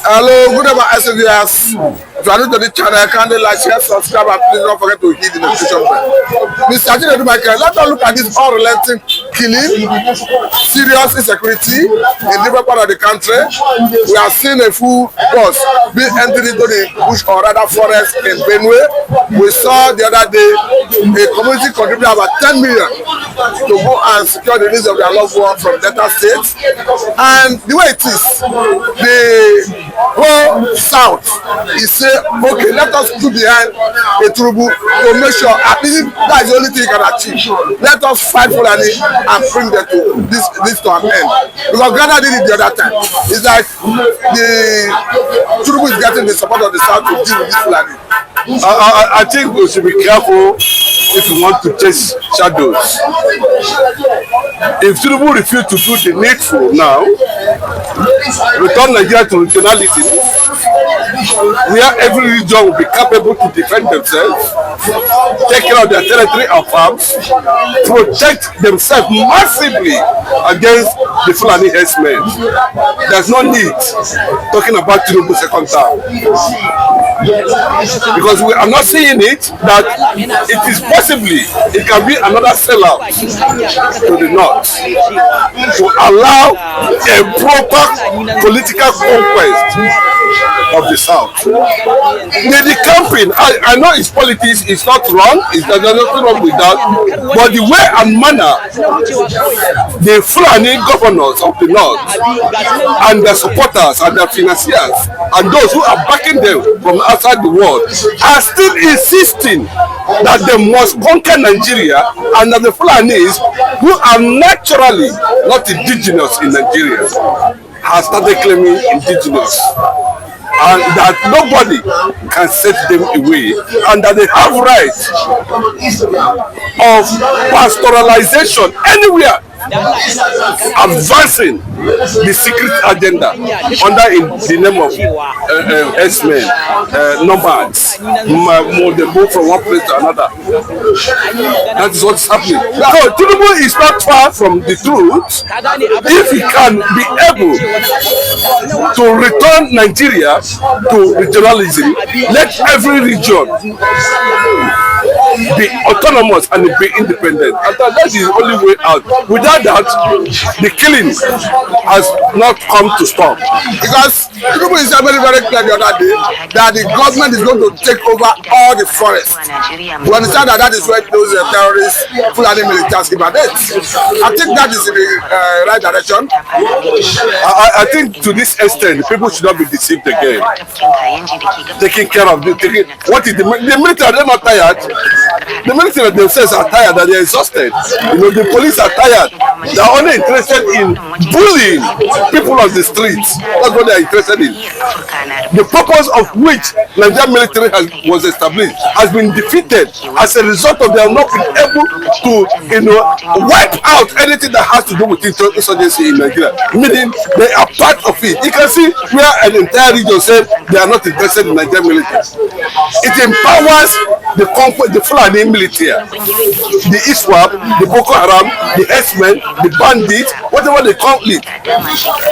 Hello, good evening, SVS. If you are new to the channel, kindly like, share, subscribe, and please don't forget to hit the notification bell. Mr. Chinedu Michael, let's look at this unrelenting killing, serious insecurity in different part of the country. We have seen a full bus being entered into the bush or rather forest in Benue. We saw the other day a community contributed about 10 million to go and secure the needs of their loved ones from Delta State. And the way it is, the whole South is say, okay, let us put behind a Turubu to make sure at least that is the only thing you can achieve. Let us fight Fulani and bring them to this to an end. Because Ghana did it the other time. It's like the Turubu is getting the support of the South to deal with this Fulani. I think we should be careful if we want to chase shadows. If Tinubu refuse to do the needful now, return Nigeria to regionalism, where every region will be capable to defend themselves, take care of their territory and farms, protect themselves massively against the Fulani herdsmen. There's no need talking about Tinubu second term. Because we are not seeing it that it is possibly it can be another sellout to the north to allow a proper political conquest of the south. The campaign, I know its politics is not wrong, there's nothing wrong with that, but the way and manner the Fulani governors of the north and their supporters and their financiers and those who are backing them from outside the world are still insisting that they must conquer Nigeria, and that the Fulanis, who are naturally not indigenous in Nigeria, have started claiming indigenous, and that nobody can set them away, and that they have right of pastoralization anywhere, advancing the secret agenda under the name of S-men, nomads, they move from one place to another. That is what's happening. So Tinubu is not far from the truth. If he can be able to return Nigeria to regionalism, let every region be autonomous and be independent. And that is the only way out. Without that, the killing has not come to stop. Because Tinubu is very, very clear the other day that the government is going to take over all the forests. We understand that is where those terrorists, Fulani Militias, keep at it. I think that is in the right direction. I think to this extent, people should not be deceived again. Taking care of what is the military? They're not tired. The military themselves are tired, that they're exhausted. You know, the police are tired. They're only interested in bullying people on the streets. That's what they're interested in. The purpose of which Nigerian military was established has been defeated as a result of them not being able to, wipe out anything that has to do with insurgency in Nigeria. Meaning they are part of it. You can see where an entire region said they are not interested in Nigerian military. It empowers the Fulani militia, the ISWAP, the Boko Haram, the S-men, the bandits, whatever they call it.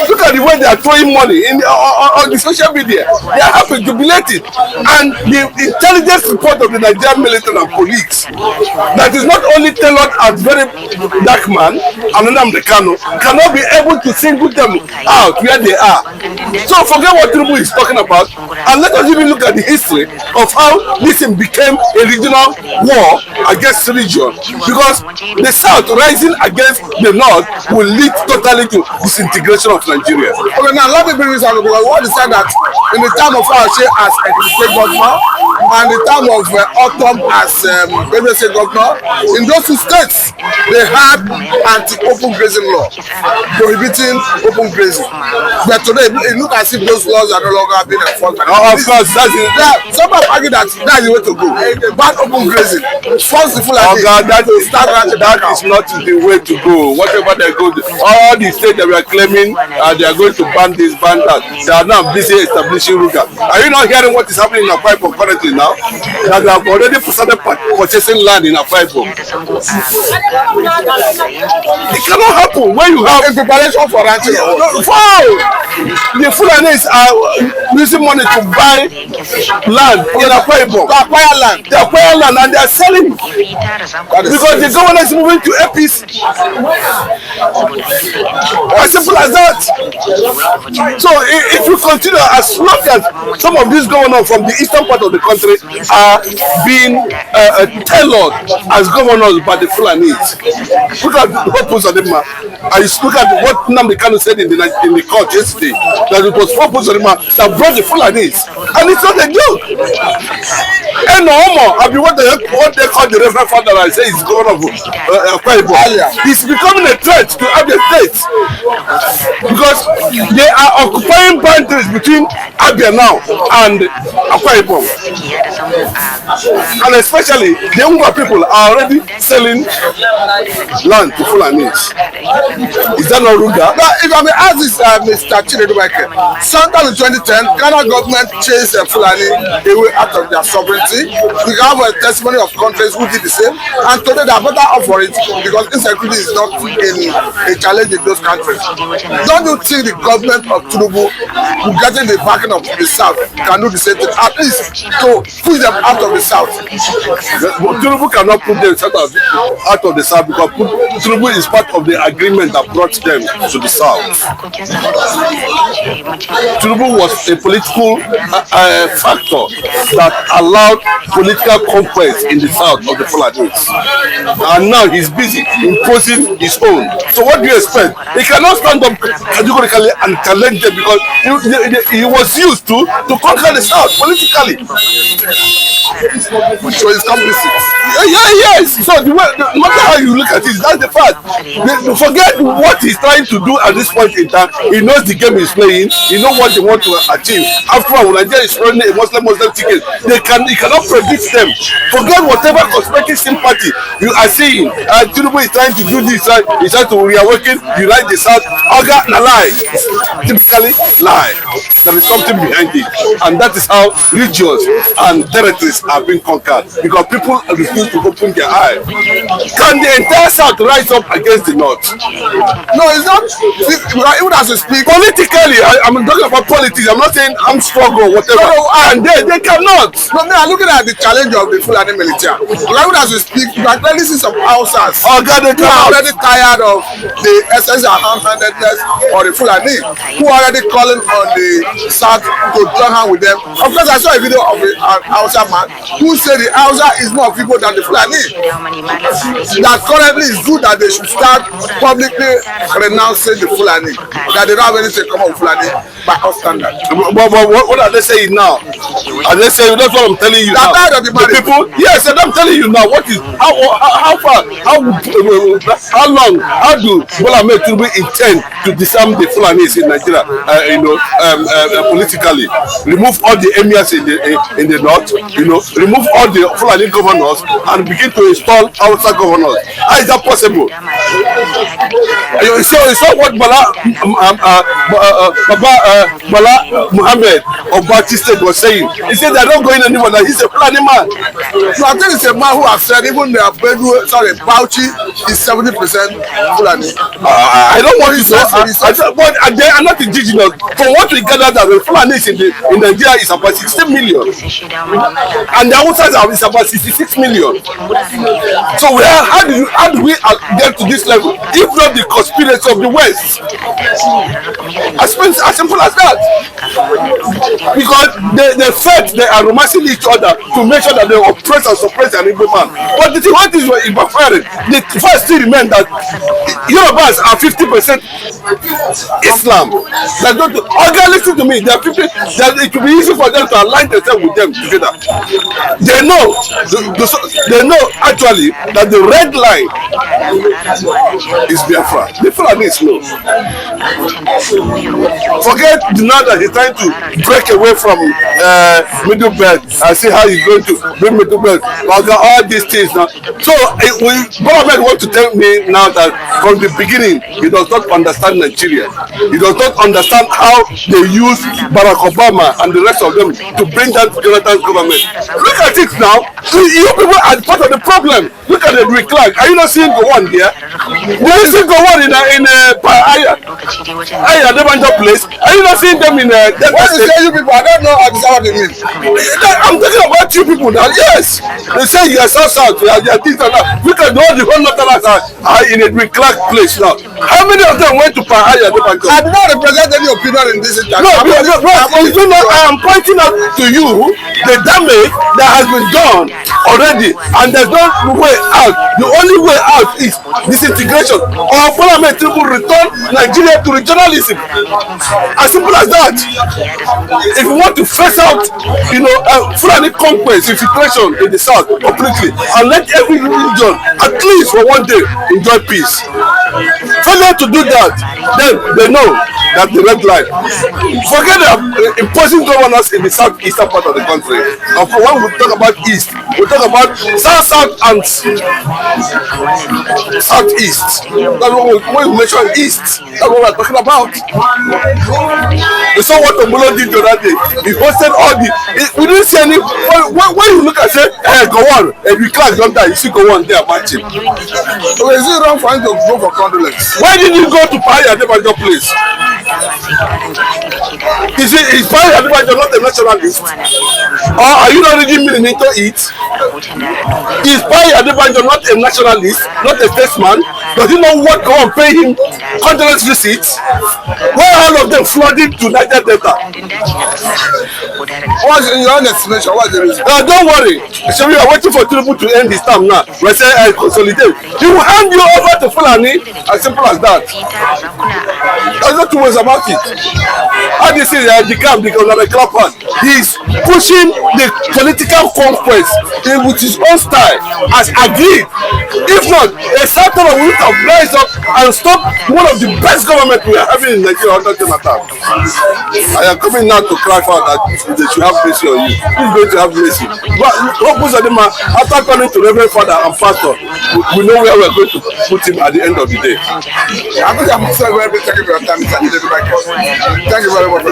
Look at the way they are throwing money on the social media. They are happy, jubilated. And the intelligence report of the Nigerian military and police that is not only tailored as very dark man, and Kano, cannot be able to single them out where they are. So forget what Tinubu is talking about, and let us even look at the history of how this became a regional war against the region, because the South rising against the North will lead totally to disintegration of Nigeria. Okay, now let me bring this out, because what is said that in the time of Ashe as a state governor and the time of Autumn as Benue state governor, in those two states they had anti-open grazing law prohibiting open grazing. But today it looks as if those laws are no longer being enforced. Of course, that's it. Some have argued that that is the way to go. Ban open grazing. Force the Fulani. That is not the way to go. Whatever they go, all the states that we are claiming they are going to ban this, ban that, they are now busy establishing Ruga. Are you not hearing what is happening in Akwa Ibom currently now? now that they have already started purchasing land in Akwa Ibom. It cannot happen when you have in preparation for ranching. The Fulanis are using money to buy land in Akwa Ibom. To acquire land. They acquire land and they are selling because the government is moving to APC. As simple as that. So if you consider, as long as some of these governors from the eastern part of the country are being tailored as governors by the Fulanis, look at what post on the map. I look at what Nnamdi Kanu said in the court yesterday, that it was 4 posts on the map that brought the Fulanis, and it's not a joke. And I've been what they call the Reverend Father. I say he's governor of Akwa Ibom. He's becoming a threat to Abia State because they are occupying boundaries between Abia now and Akwa Ibom, and especially the younger people are already selling land to Fulanis. Is that not rude? Now, if I may ask this, Mr. Chinedu, sometime in 2010, Ghana government chased Fulani away out of their sovereignty. We have a testimony of countries who did the same, and today they are better off for it because insecurity is not a challenge in those countries. Don't you think the government of Tinubu, who getting the backing of the South, can do the same thing, at least to push them out of the South? Tinubu cannot put them out of the South because Tinubu is part of the agreement that brought them to the South. Tinubu was a political factor that allowed political conquest in the South of the Fulanis, and now he's busy imposing his own. So what do you expect? He cannot stand up categorically and challenge them because he was used to conquer the South politically. So he's complicit. Yes. So no matter how you look at it, that's the fact. Forget what he's trying to do at this point in time. He knows the game he's playing. He knows what they want to achieve. After all, when Nigeria is running a Muslim ticket, he cannot predict them. Forget whatever conspiracy sympathy you are seeing. Tinubu is trying to do this. He's trying to reawaken, unite the South. Oga, na lie. Typically lie. There is something behind it, and that is how regions and territories are being conquered because people refuse to open their eyes. Can the entire South rise up against the North? No, it's not. Even as we speak, politically, I'm talking about politics. I'm not saying I'm strong or whatever. No, and they cannot. No, me, I'm looking at the challenge of the Fulani militia. Even as we speak, you can clearly see some Hausas who are already tired of the essence of hand-handedness or the Fulani, who are already calling on the South to join hand with them. Of course, I saw a video of an Hausa man who said the Hausa is more people than the Fulani. That currently is good that they should start publicly renouncing the Fulani, that they don't have anything to come with Fulani by our standard. But what are they saying now? Are they saying, that's what I'm telling you now? The people, yes, and I'm telling you now, what is, how far, how long, how do Bola Ahmed Tinubu intend to disarm the Fulanis in Nigeria, politically? Remove all the emirs in the north, remove all the Fulani governors and begin to install outside governors. How is that possible? So it's not what Bala Muhammad of Baptist State was saying. He said they're not going anywhere. He's a Fulani man. So I think it's a man who has said even the Bauchi is 70% Fulani. I don't want to say, but they are not indigenous. From what we gather, that the Fulani in Nigeria is about 16 million, and the outside is about 66 million. So how do we get to this level? If not the conspiracy of the West, as simple as that. Because they felt they are romancing each other to make sure that they oppress and suppress an Igbo man. But the thing, what is backfiring? The first still remain that Yorubas are 50% Islam. Okay, listen to me. They are 50. That it will be easy for them to align themselves with them together. They know actually that the red line is Biafra. The Fulani is no. Forget now that he's trying to break away from Middle Belt and see how he's going to bring Middle Belt. All these things now. So Bola Ahmed want to to tell me now that from the beginning he does not understand Nigeria. He does not understand how they use Barack Obama and the rest of them to bring down Jonathan's government. Look at it now. You people are part of the problem. Look at the reclag. Are you not seeing the one here? There is a go one in Aya Debanjo place. Are you not seeing them in What you say, you people? I don't know what they mean. I'm talking about you people now. Yes, they say you are south, you are this and that. Look at all the whole Northerners are in a reclag place now. How many of them went to Aya Debanjo? I do not represent any opinion in this interview. No, I am pointing out to you the damage that has been done already, and there's no way out. The only way out is disintegration, or Parliament will return Nigeria to regionalism. As simple as that. If you want to face out, Fulani conquest, infiltration in the south completely, and let every region, at least for one day, enjoy peace. Failure to do that, then they know that the red line. Forget imposing governors in the southeastern part of the country. And for when we talk about east, we talk about south and southeast. That's when we mention east. That's what we're talking about. We saw what Omulo did the other day. He posted all the. We didn't see any. When you look and say, "Hey, go on," if you class don't die, you see go on there matching. So is it wrong for him to go for condolence? Why did you go to Aya Debanjo place? Is Aya Debanjo not a nationalist? Or are you not reading meaning into it? Is Aya Debanjo not a nationalist, not a statesman? Does he know what go and pay him condolence visits? Why all of them flooded to Niger Delta? What's in your own estimation? What's the reason? Don't worry. So we are waiting for Tinubu to end his term now. We say consolidate. He will hand you over to Fulani. As simple as that. There's no two ways about it. How do you see the camp, the clapper? He's pushing the political conquest with his own style as agreed. If not, a certain will have rise up and stop one of the best government we are having in Nigeria under Jonathan. I am coming now to cry for that they should have mercy on you. Who is going to have mercy? But after turning to Reverend Father and Pastor, we know where we are going to put him at the end of the day. I'm going to thank you for your time. Thank you very much.